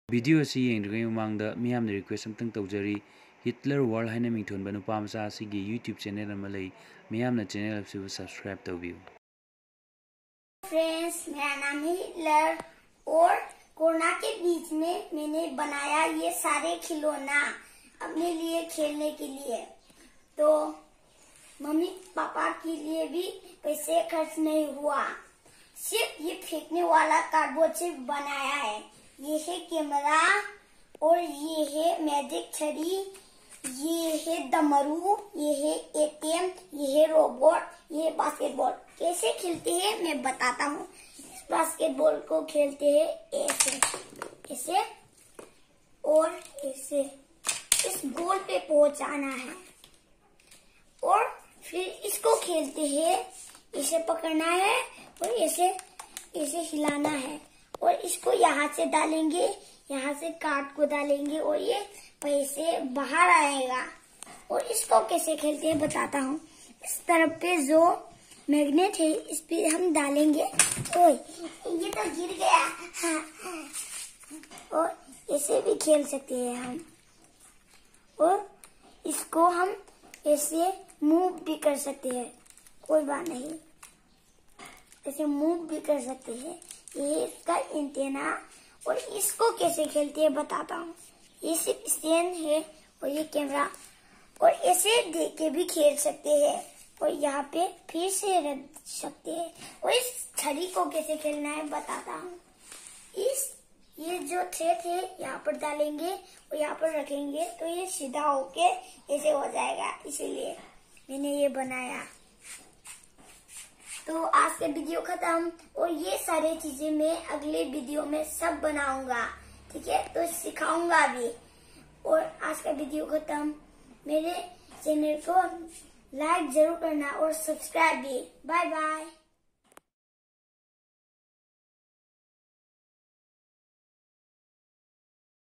Video असी येंद्रिगै ममांगदा मियामना request अमतंग तौजरी Hitler world हाइना मिंथोनबा नुपा मचा असिगी YouTube channel अमा लई मियामना चैनल असिबु सब्सक्राइब तौबियु। फ्रेंड्स, मेरा नाम है हिटलर और कोरोना के बीच में मैंने बनाया ये सारे खिलौना अपने लिए खेलने के लिए। तो मम्मी पापा के लिए भी पैसे खर्च नहीं हुआ, सिर्फ ये फेंकने वाला कार्डबोर्ड से बनाया है। ये है कैमरा और ये है मैजिक छड़ी, ये है डमरू, ये है एटीएम, ये है रोबोट, ये है बास्केटबॉल। कैसे खेलते हैं मैं बताता हूँ। इस बास्केटबॉल को खेलते हैं ऐसे ऐसे और ऐसे, इस गोल पे पहुंचाना है और फिर इसको खेलते हैं, इसे पकड़ना है और ऐसे ऐसे हिलाना है और इसको यहाँ से डालेंगे, यहाँ से कार्ड को डालेंगे और ये पैसे बाहर आएगा। और इसको कैसे खेलते हैं बताता हूँ। इस तरफ पे जो मैग्नेट है इस पे हम डालेंगे। ओए ये तो गिर गया। हाँ। और ऐसे भी खेल सकते हैं हम, और इसको हम ऐसे मूव भी कर सकते हैं, कोई बात नहीं, ऐसे मूव भी कर सकते हैं। ये इसका एंटेना। और इसको कैसे खेलते हैं बताता हूँ। ये सिर्फ स्टैंड है और ये कैमरा, और ऐसे देख के भी खेल सकते हैं और यहाँ पे फिर से रख सकते हैं। और इस छड़ी को कैसे खेलना है बताता हूँ। ये जो थ्रेड है यहाँ पर डालेंगे और यहाँ पर रखेंगे तो ये सीधा होके ऐसे हो जाएगा, इसीलिए मैंने ये बनाया। तो आज का वीडियो खत्म, और ये सारी चीजें मैं अगले वीडियो में सब बनाऊंगा, ठीक है, तो सिखाऊंगा भी। और आज का वीडियो खत्म। मेरे चैनल को लाइक जरूर करना और सब्सक्राइब भी। Bye bye.